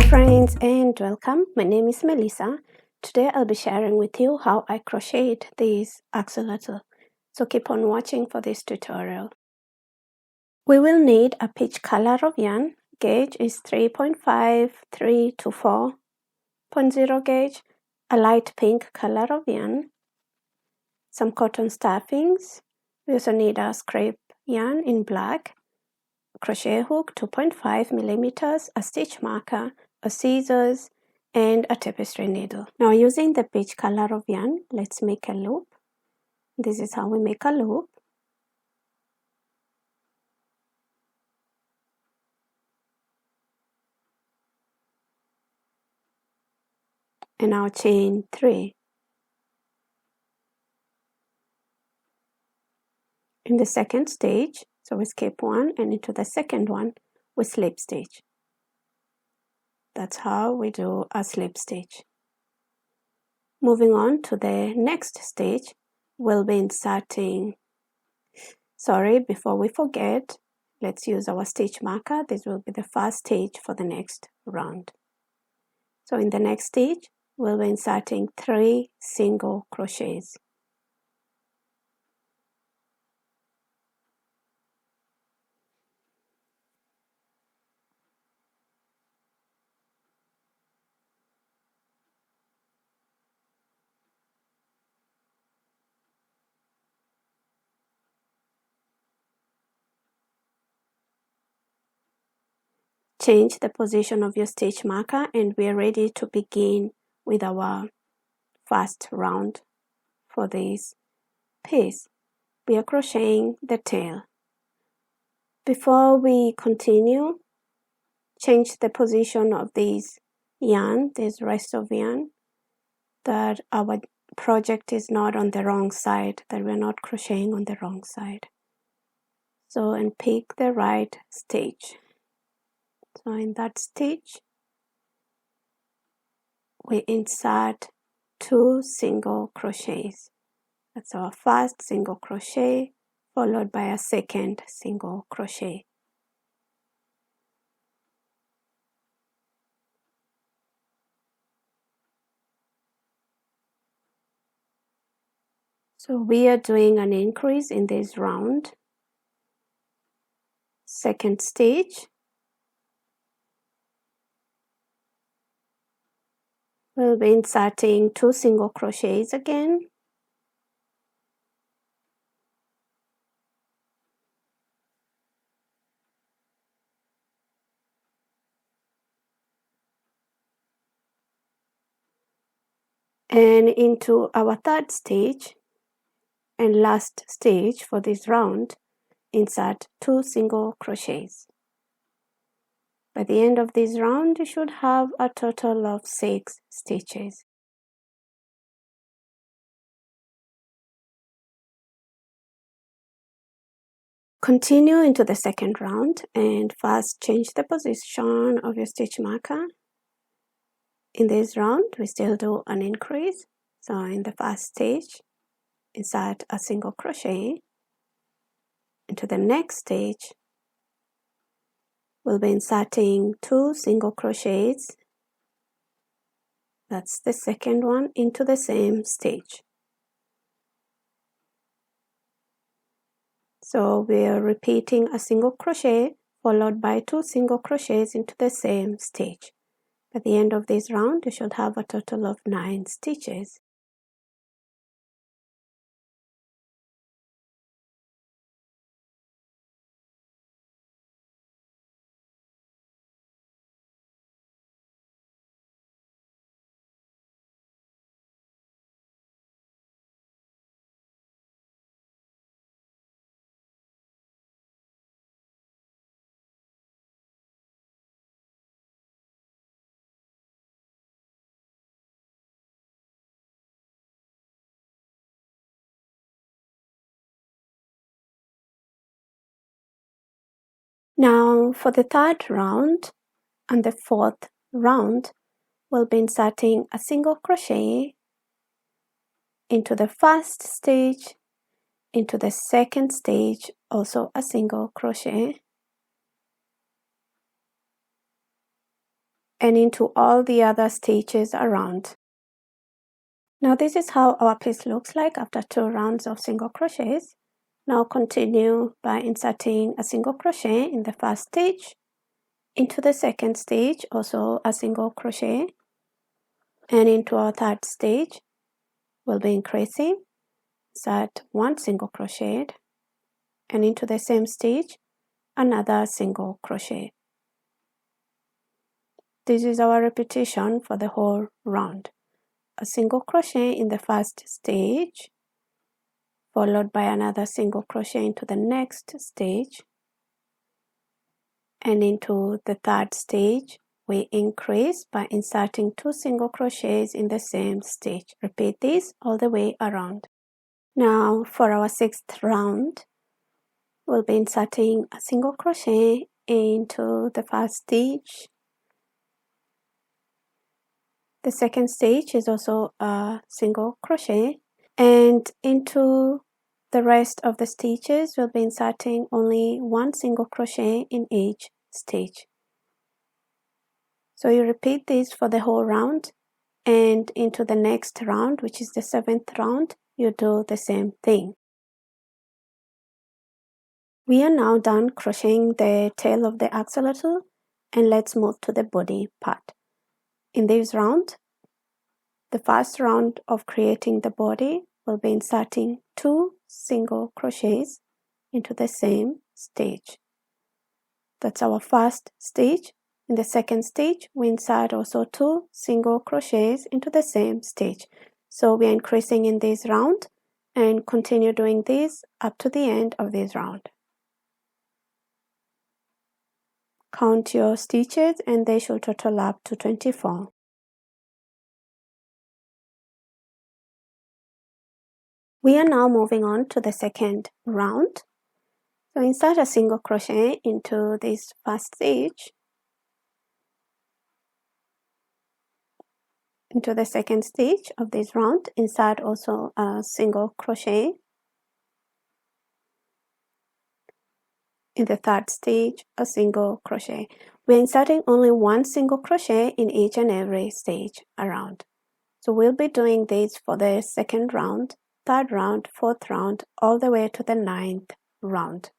friends and welcome. My name is Melissa. Today I'll be sharing with you how I crocheted this axolotl. So keep on watching for this tutorial. We will need a peach color of yarn. Gauge is 3.5, 3 to 4.0 gauge. A light pink color of yarn. Some cotton stuffings. We also need a scrap yarn in black. Crochet hook 2.5 millimeters, a stitch marker, a scissors, and a tapestry needle. Now using the peach color of yarn, let's make a loop. This is how we make a loop. And now chain 3. In the second stage, so we skip one and into the second one, we slip stitch. That's how we do a slip stitch. Moving on to the next stage, we'll be inserting, before we forget, let's use our stitch marker. This will be the first stage for the next round. So in the next stage, we'll be inserting 3 single crochets. Change the position of your stitch marker and we are ready to begin with our first round for this piece. We are crocheting the tail. Before we continue, change the position of this yarn, this rest of yarn, that our project is not on the wrong side, that we're not crocheting on the wrong side. So, and pick the right stitch. So in that stitch, we insert 2 single crochets. That's our first single crochet, followed by a second single crochet. So we are doing an increase in this round. Second stitch. We'll be inserting 2 single crochets again. And into our third stage and last stage for this round, insert 2 single crochets. By the end of this round, you should have a total of 6 stitches. Continue into the second round and first change the position of your stitch marker. In this round, we still do an increase. So in the first stage, insert a single crochet. Into the next stage, we'll be inserting 2 single crochets. That's the second one into the same stage. So we're repeating a single crochet followed by 2 single crochets into the same stage. At the end of this round, you should have a total of 9 stitches. Now for the third round and the fourth round, we'll be inserting a single crochet into the first stage, into the second stage, also a single crochet, and into all the other stitches around. Now this is how our piece looks like after 2 rounds of single crochets. Now continue by inserting a single crochet in the first stitch, into the second stitch also a single crochet, and into our third stitch we'll be increasing, insert 1 single crochet, and into the same stitch another single crochet. This is our repetition for the whole round. A single crochet in the first stitch, followed by another single crochet into the next stitch, and into the third stitch we increase by inserting 2 single crochets in the same stitch. Repeat this all the way around. Now for our 6th round, we'll be inserting a single crochet into the first stitch. The second stitch is also a single crochet, and into the rest of the stitches we'll be inserting only 1 single crochet in each stitch. So you repeat this for the whole round, and into the next round, which is the 7th round, you do the same thing. We are now done crocheting the tail of the axolotl, and let's move to the body part. In this round, the first round of creating the body, we'll be inserting 2 single crochets into the same stitch. That's our first stitch. In the second stitch, we insert also 2 single crochets into the same stitch. So we are increasing in this round and continue doing this up to the end of this round. Count your stitches and they should total up to 24. We are now moving on to the second round. So insert a single crochet into this first stitch, into the second stitch of this round, insert also a single crochet. In the third stitch, a single crochet. We're inserting only 1 single crochet in each and every stitch around. So we'll be doing this for the 2nd round, 3rd round, 4th round, all the way to the 9th round.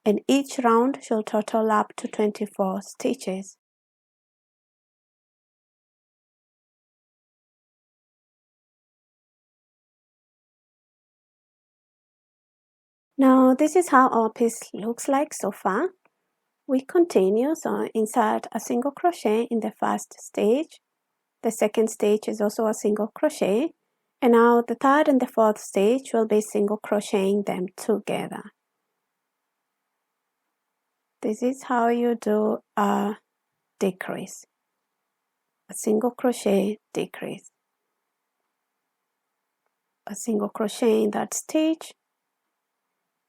And each round should total up to 24 stitches. Now this is how our piece looks like so far. We continue, so insert a single crochet in the first stitch. The second stitch is also a single crochet, and now the 3rd and the 4th stitch will be single crocheting them together. This is how you do a decrease. A single crochet decrease. A single crochet in that stitch.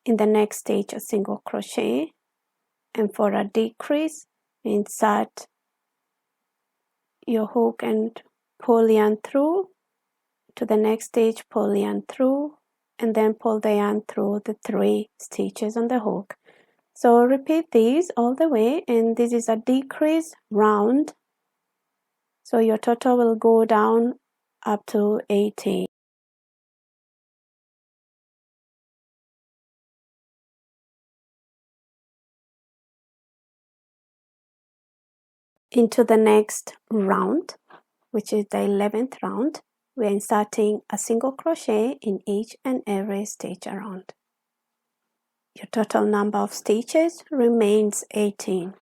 In the next stitch, a single crochet, and for a decrease, insert your hook and pull yarn through. To the next stitch, pull yarn through, and then pull the yarn through the 3 stitches on the hook. So repeat these all the way, and this is a decrease round. So your total will go down up to 18. Into the next round, which is the 11th round, we are inserting a single crochet in each and every stitch around. Your total number of stitches remains 18.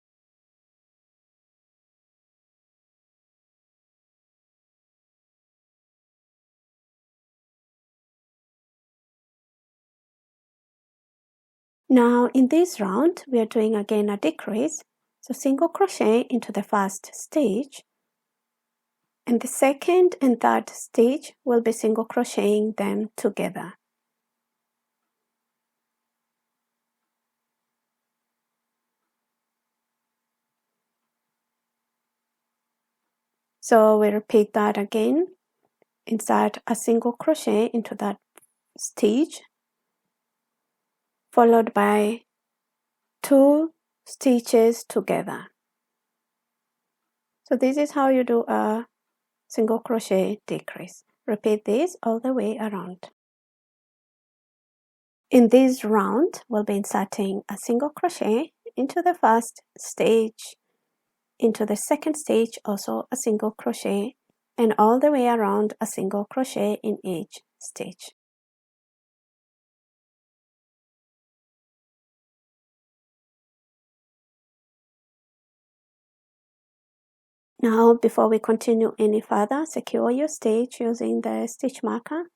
Now in this round, we are doing again a decrease. So single crochet into the first stitch, and the second and 3rd stitch will be single crocheting them together. So we repeat that again. Insert a single crochet into that stitch, followed by 2 stitches together. So this is how you do a single crochet decrease. Repeat this all the way around. In this round, we'll be inserting a single crochet into the first stage, into the second stage also a single crochet, and all the way around a single crochet in each stage. Now, before we continue any further, secure your stitch using the stitch marker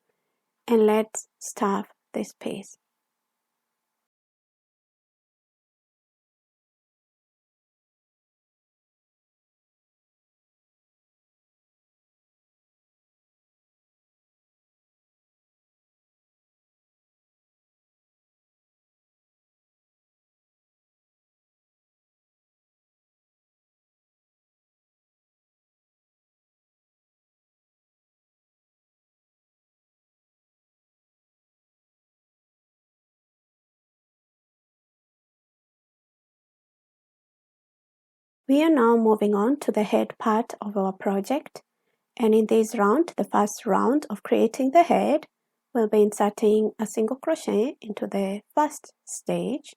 and let's stuff this piece. We are now moving on to the head part of our project, and in this round, the first round of creating the head, we'll be inserting a single crochet into the first stage,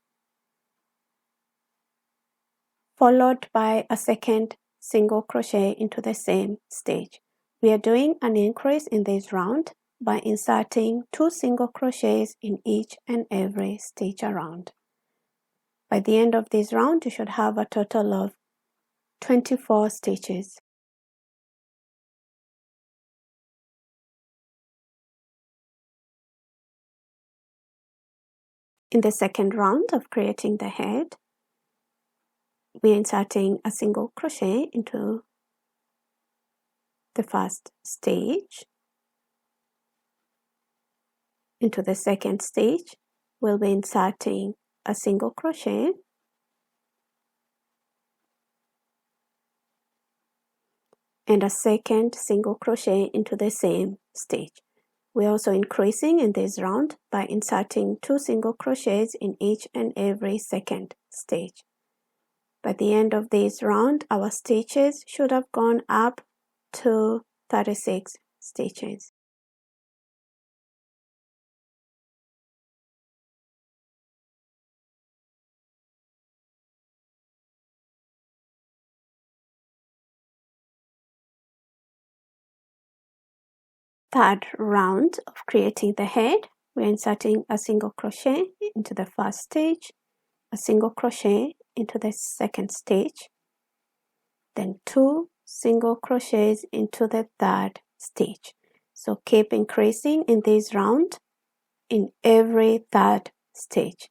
followed by a second single crochet into the same stage. We are doing an increase in this round by inserting 2 single crochets in each and every stitch around. By the end of this round, you should have a total of 24 stitches. In the second round of creating the head, we're inserting a single crochet into the first stage. Into the second stage, we'll be inserting a single crochet and a second single crochet into the same stage. We're also increasing in this round by inserting 2 single crochets in each and every second stage. By the end of this round, our stitches should have gone up to 36 stitches. Third round of creating the head, we're inserting a single crochet into the first stage, a single crochet into the second stage, then 2 single crochets into the third stage. So keep increasing in this round in every third stage.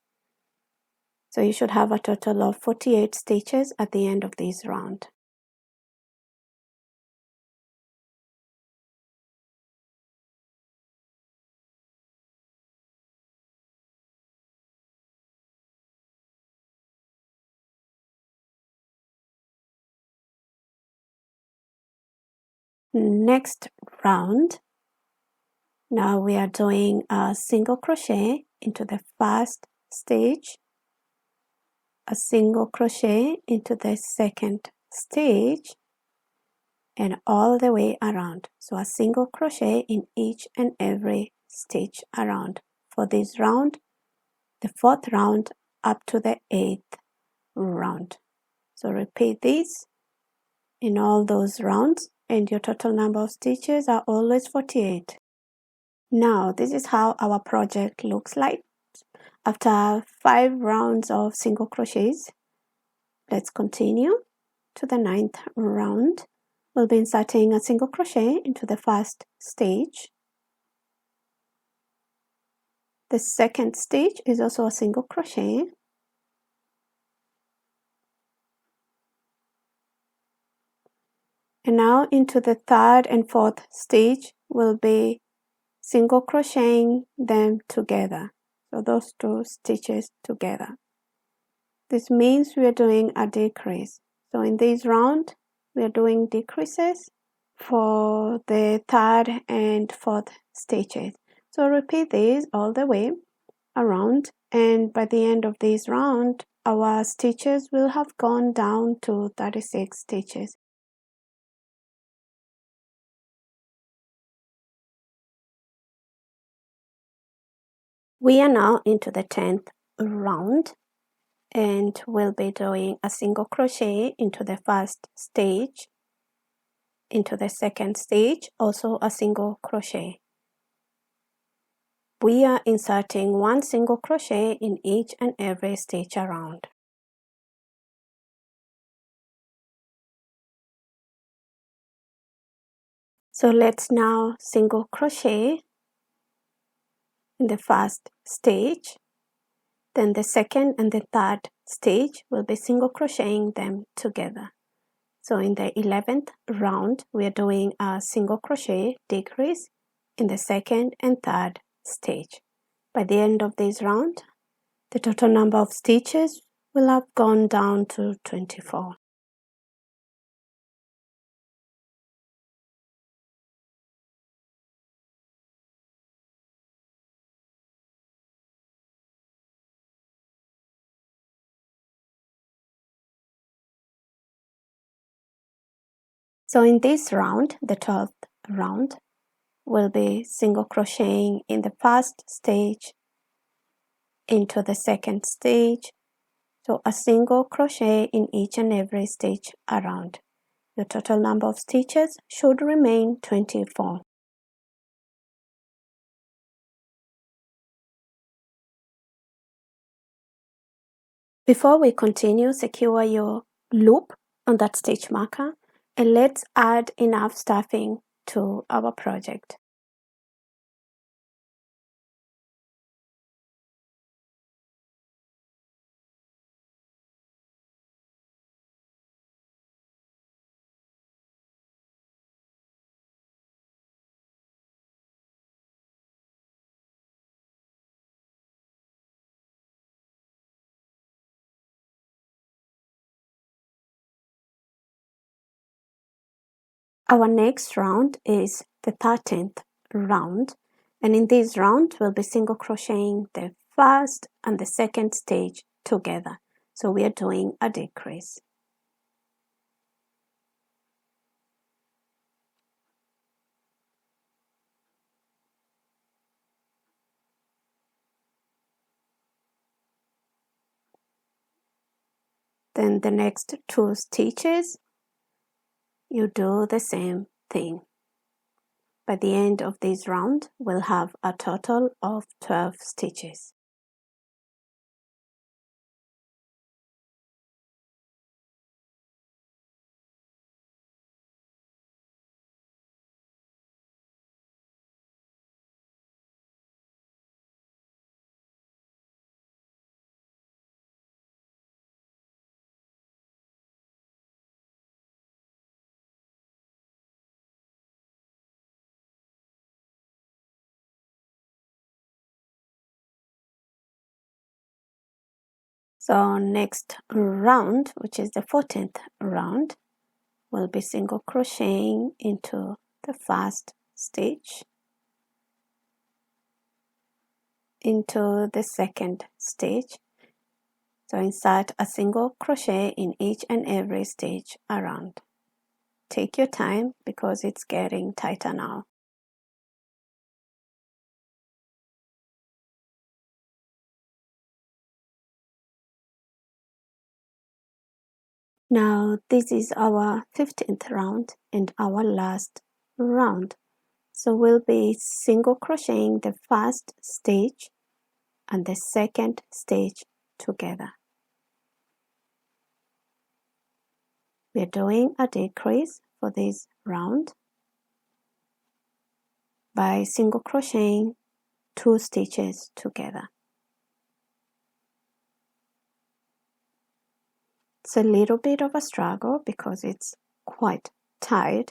So you should have a total of 48 stitches at the end of this round. Next round, now we are doing a single crochet into the first stage, a single crochet into the second stage, and all the way around. So a single crochet in each and every stitch around for this round, the 4th round up to the 8th round. So repeat this in all those rounds and your total number of stitches are always 48. Now this is how our project looks like after 5 rounds of single crochets. Let's continue to the 9th round. We'll be inserting a single crochet into the first stage. The second stage is also a single crochet. And now into the 3rd and 4th stage, we'll be single crocheting them together. So those 2 stitches together. This means we are doing a decrease. So in this round, we are doing decreases for the 3rd and 4th stitches. So repeat this all the way around, and by the end of this round, our stitches will have gone down to 36 stitches. We are now into the 10th round, and we'll be doing a single crochet into the first stage, into the second stage, also a single crochet. We are inserting one single crochet in each and every stitch around. So let's now single crochet in the first stage, then the second and the third stage will be single crocheting them together. So in the 11th round, we are doing a single crochet decrease in the second and third stage. By the end of this round, the total number of stitches will have gone down to 24. So in this round, the 12th round, we'll be single crocheting in the first stage into the second stage. So a single crochet in each and every stitch around. Your total number of stitches should remain 24. Before we continue, secure your loop on that stitch marker and let's add enough stuffing to our project. Our next round is the 13th round, and in this round we'll be single crocheting the first and the second stage together. So we are doing a decrease. Then the next 2 stitches, you do the same thing. By the end of this round, we'll have a total of 12 stitches. So next round, which is the 14th round, we'll be single crocheting into the first stitch, into the second stitch. So insert a single crochet in each and every stitch around. Take your time because it's getting tighter now. Now this is our 15th round and our last round. So we'll be single crocheting the first stage and the second stage together. We're doing a decrease for this round by single crocheting 2 stitches together. It's a little bit of a struggle because it's quite tight.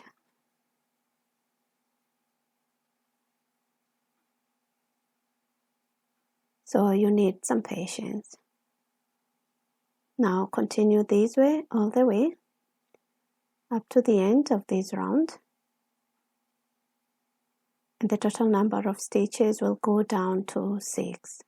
So you need some patience. Now continue this way all the way up to the end of this round. And the total number of stitches will go down to 6.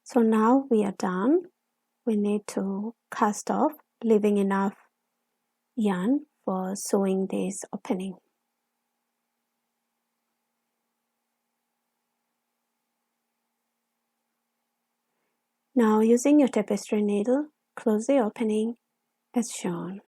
So now we are done. We need to cast off, leaving enough yarn for sewing this opening. Now using your tapestry needle, close the opening as shown.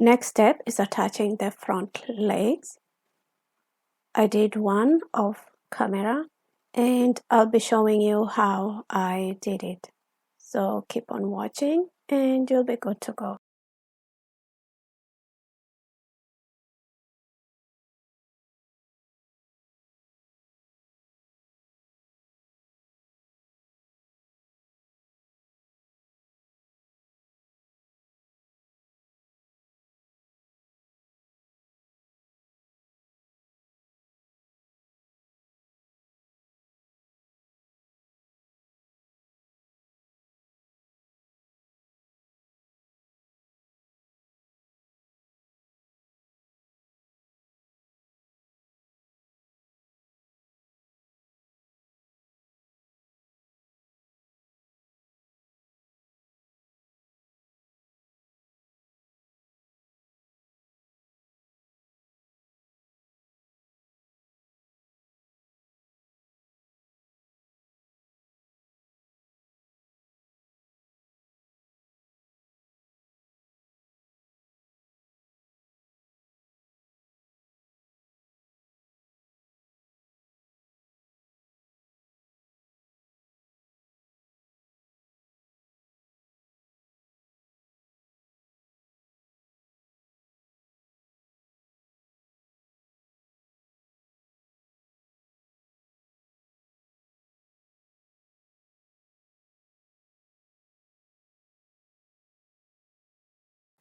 Next step is attaching the front legs. I did one off camera and I'll be showing you how I did it. So keep on watching and you'll be good to go.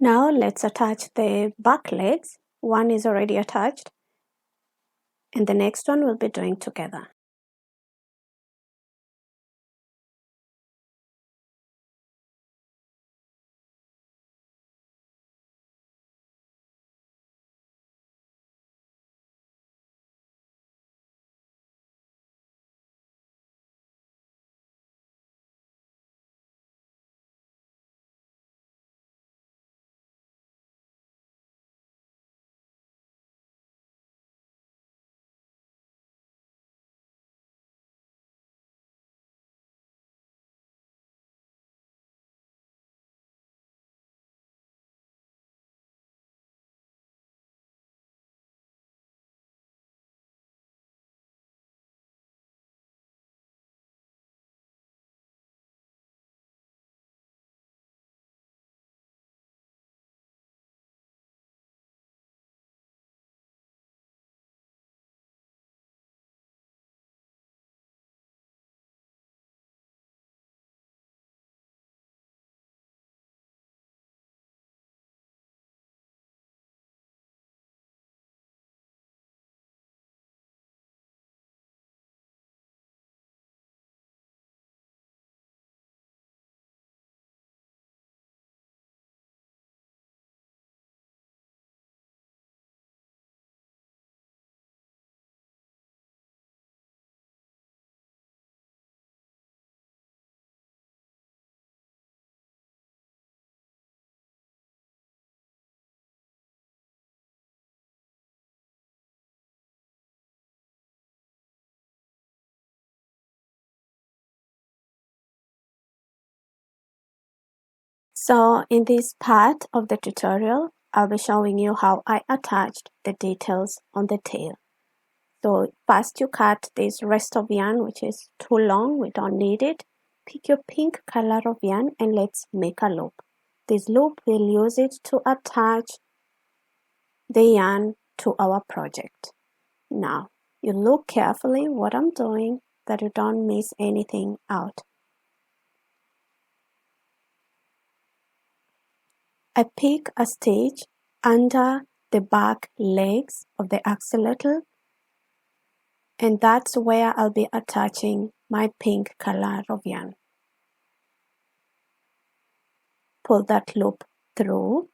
Now let's attach the back legs. One is already attached and the next one we'll be doing together. So in this part of the tutorial, I'll be showing you how I attached the details on the tail. So first you cut this rest of yarn, which is too long, we don't need it. Pick your pink color of yarn and let's make a loop. This loop, we'll use it to attach the yarn to our project. Now, you look carefully what I'm doing, that you don't miss anything out. I pick a stitch under the back legs of the axolotl, and that's where I'll be attaching my pink color of yarn. Pull that loop through.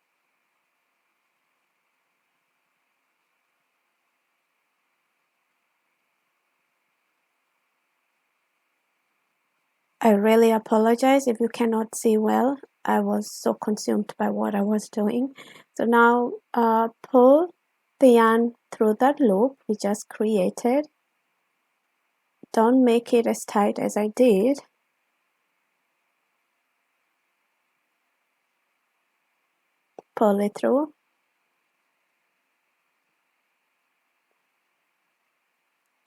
I really apologize if you cannot see well. I was so consumed by what I was doing. So now pull the yarn through that loop we just created. Don't make it as tight as I did. Pull it through.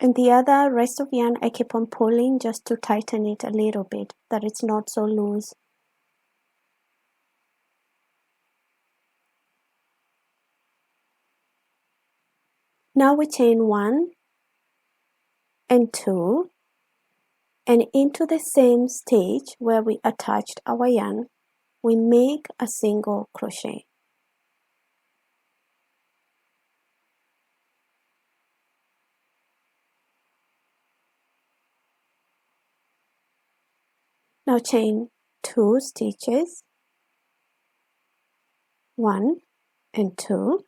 And the other rest of yarn I keep on pulling just to tighten it a little bit, that it's not so loose. Now we chain 1 and 2, and into the same stitch where we attached our yarn, we make a single crochet. Now chain 2 stitches, 1 and 2.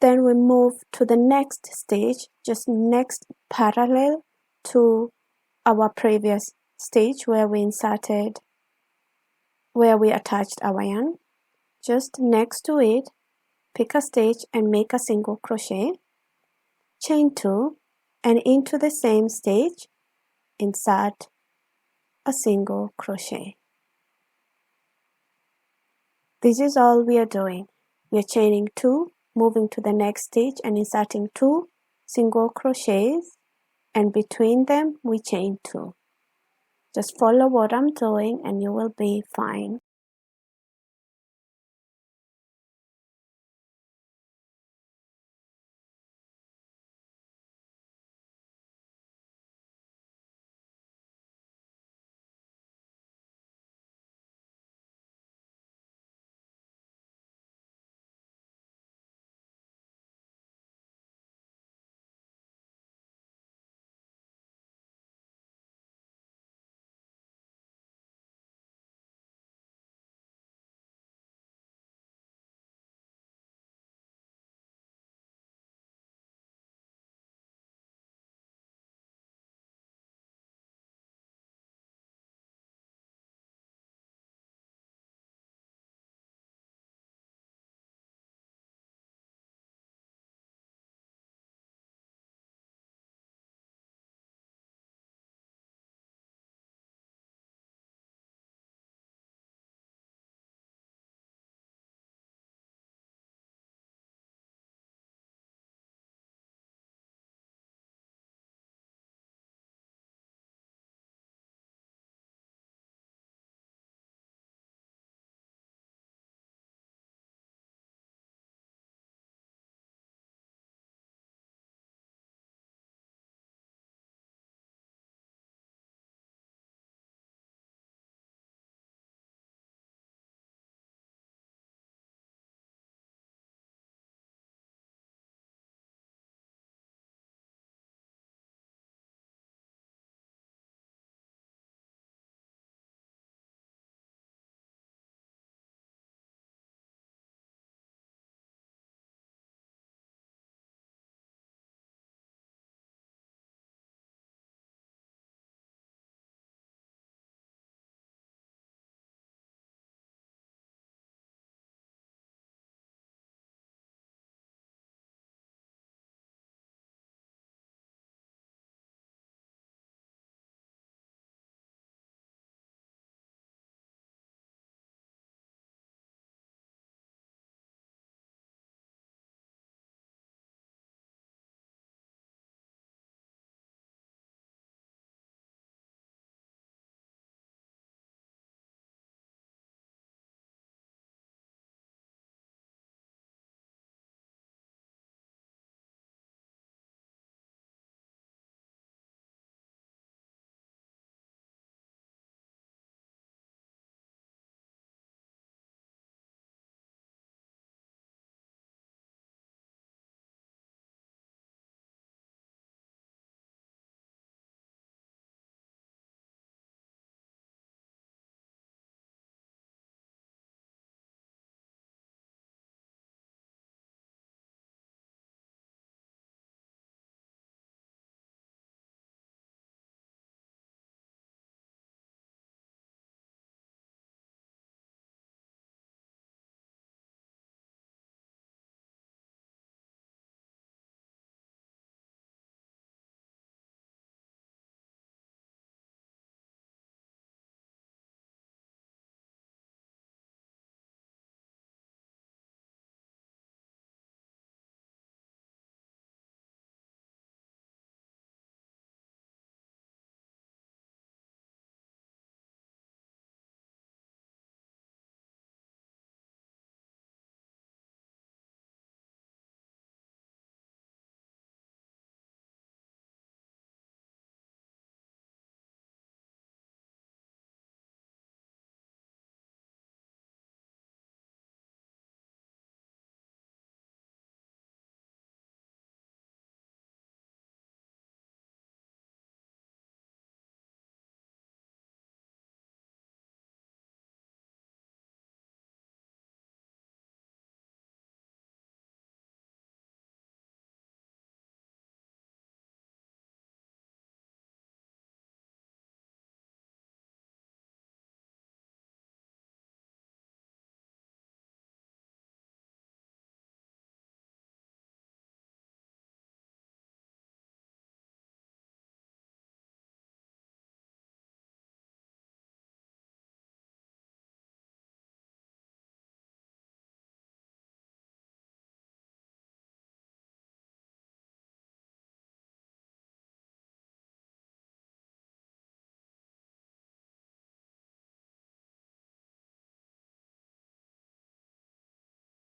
Then we move to the next stitch, just next parallel to our previous stitch where we attached our yarn. Just next to it, pick a stitch and make a single crochet. Chain 2, and into the same stitch, insert a single crochet. This is all we are doing. We are chaining 2, moving to the next stitch and inserting 2 single crochets, and between them we chain 2. Just follow what I'm doing and you will be fine.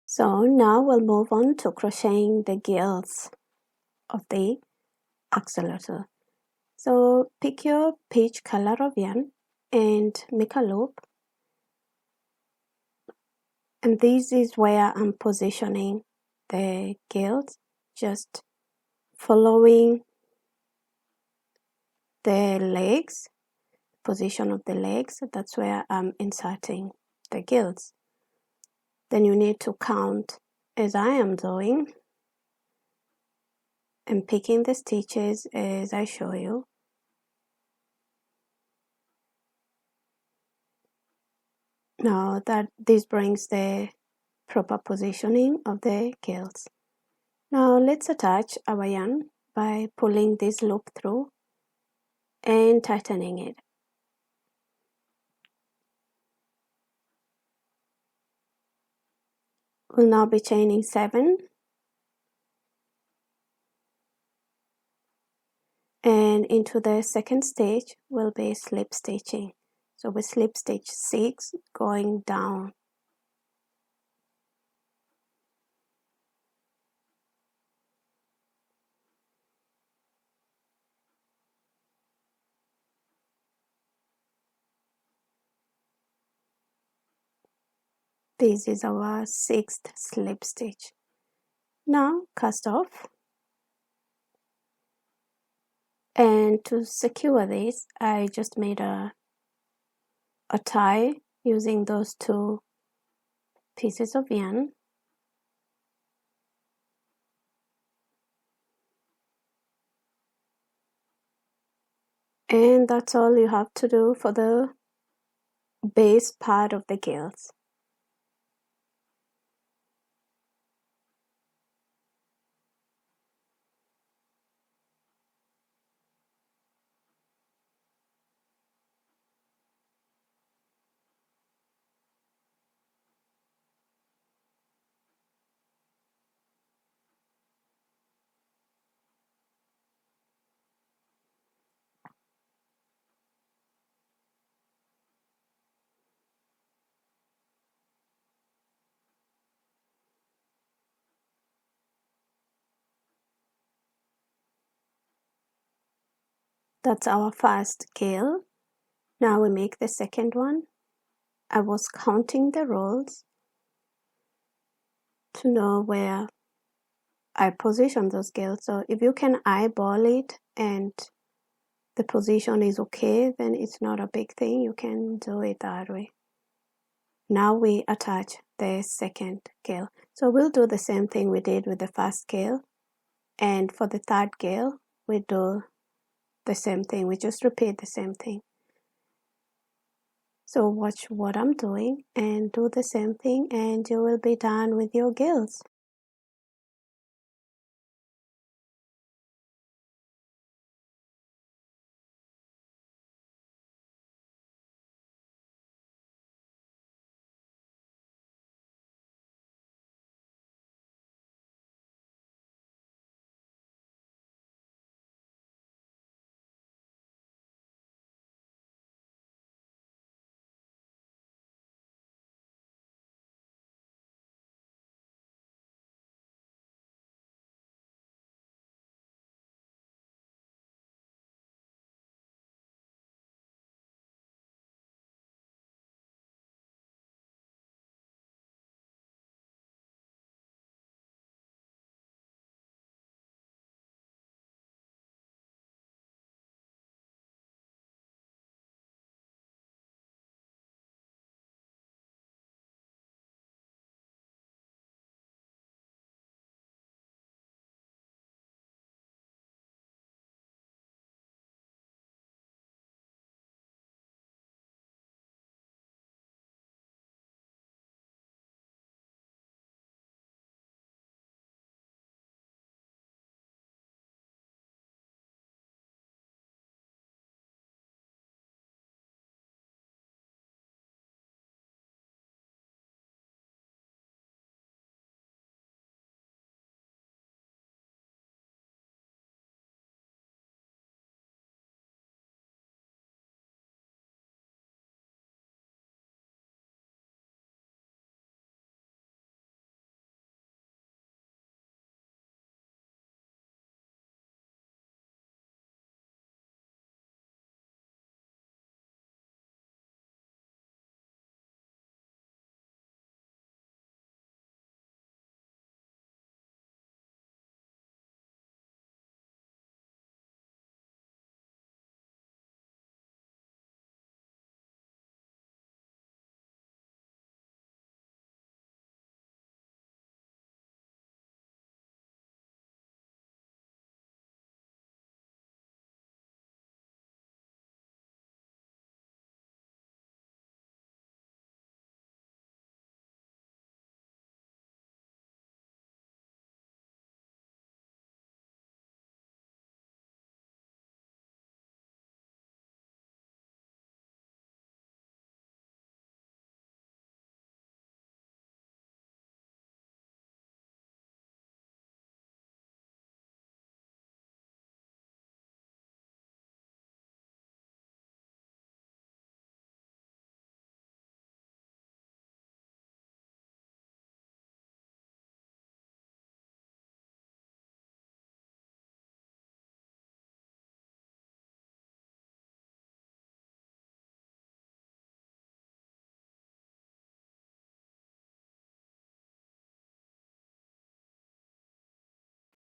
So now we'll move on to crocheting the gills of the axolotl. So pick your peach color of yarn and make a loop. And this is where I'm positioning the gills, just following the legs, position of the legs. That's where I'm inserting the gills. Then you need to count as I am doing and picking the stitches as I show you. Now that this brings the proper positioning of the gills. Now let's attach our yarn by pulling this loop through and tightening it. We'll now be chaining 7 and into the second stage we'll be slip stitching. So we slip stitch 6 going down. This is our 6th slip stitch. Now cast off. And to secure this, I just made a tie using those 2 pieces of yarn. And that's all you have to do for the base part of the gills. That's our first gill. Now we make the second one. I was counting the rolls to know where I position those gills. So if you can eyeball it and the position is okay, then it's not a big thing. You can do it that way. Now we attach the second gill. So we'll do the same thing we did with the first gill. And for the third gill, we do the same thing. We just repeat the same thing. So watch what I'm doing and do the same thing and you will be done with your gills.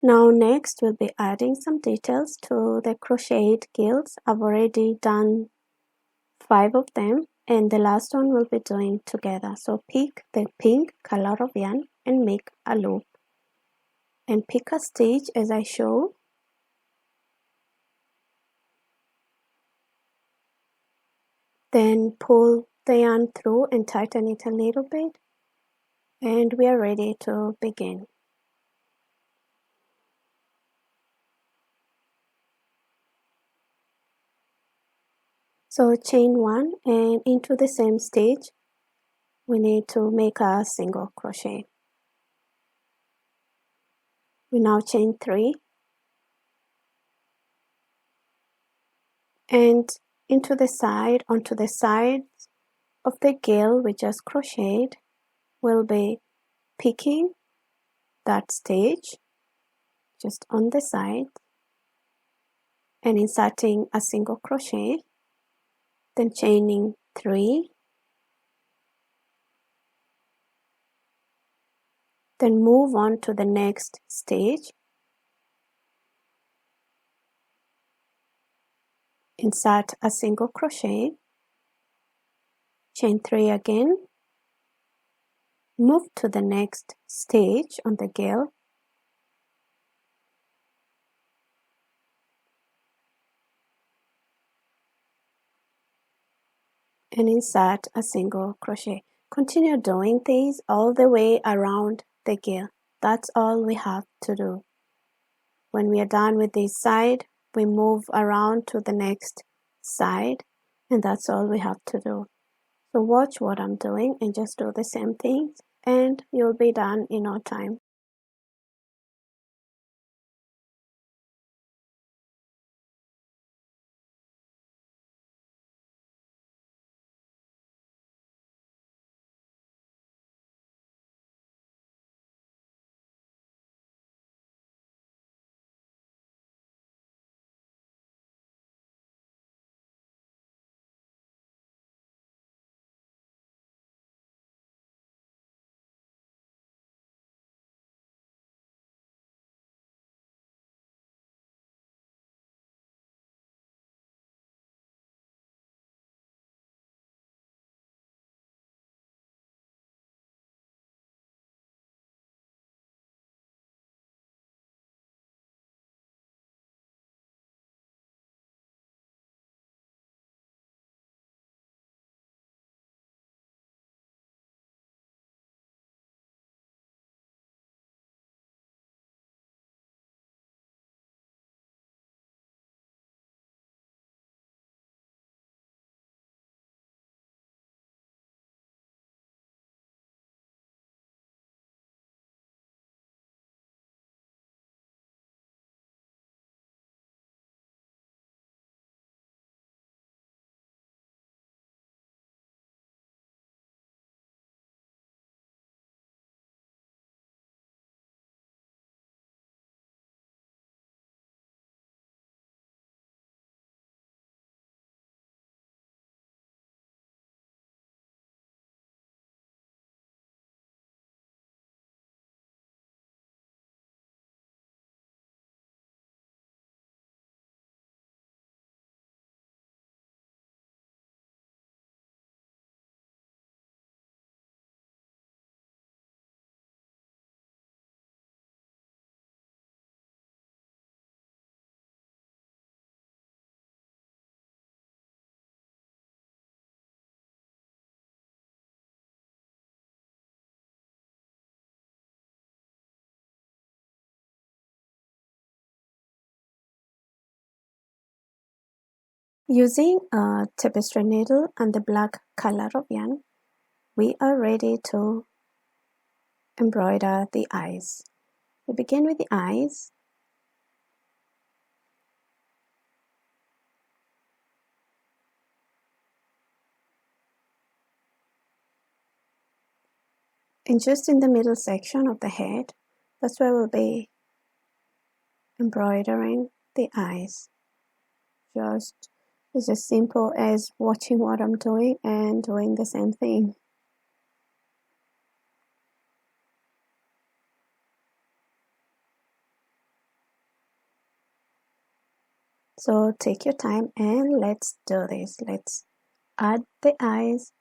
Now next we'll be adding some details to the crocheted gills. I've already done 5 of them, and the last one we'll be doing together. So pick the pink color of yarn and make a loop, and pick a stitch as I show. Then pull the yarn through and tighten it a little bit, and we are ready to begin. So chain 1, and into the same stitch we need to make a single crochet. We now chain 3, and onto the side of the gill we just crocheted, we'll be picking that stitch just on the side and inserting a single crochet, then chaining 3, then move on to the next stitch, insert a single crochet, chain 3 again, move to the next stitch on the gill, and insert a single crochet. Continue doing these all the way around the gill. That's all we have to do. When we are done with this side, we move around to the next side, and that's all we have to do. So watch what I'm doing and just do the same thing, and you'll be done in no time. Using a tapestry needle and the black color of yarn, we are ready to embroider the eyes. We begin with the eyes. And just in the middle section of the head, that's where we'll be embroidering the eyes. It's as simple as watching what I'm doing and doing the same thing. So take your time and let's do this. Let's add the eyes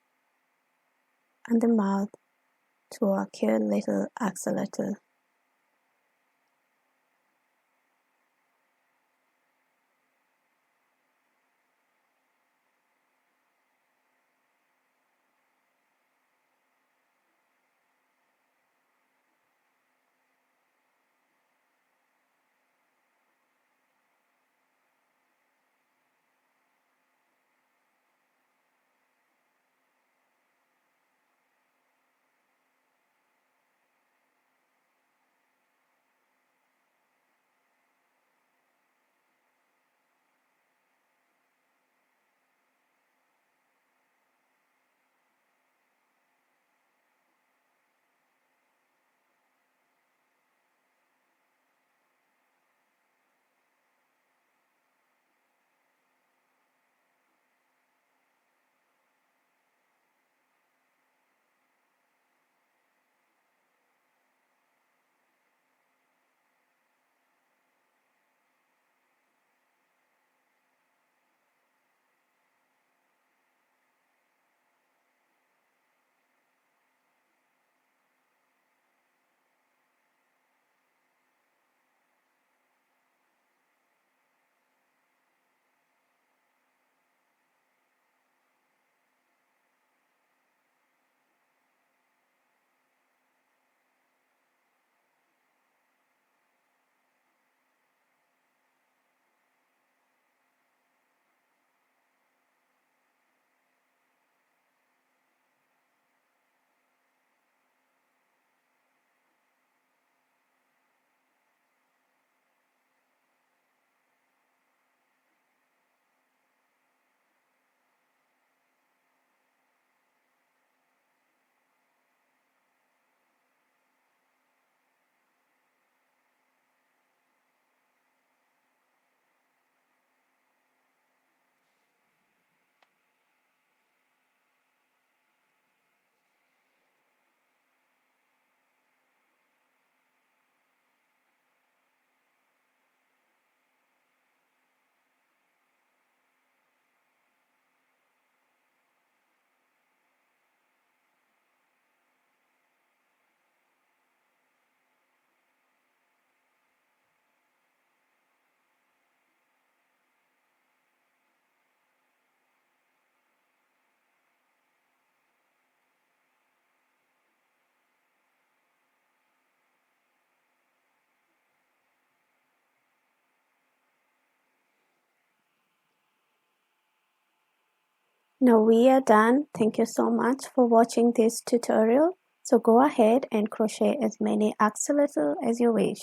and the mouth to our cute little axolotl. Now we are done. Thank you so much for watching this tutorial. So go ahead and crochet as many axolotl as you wish.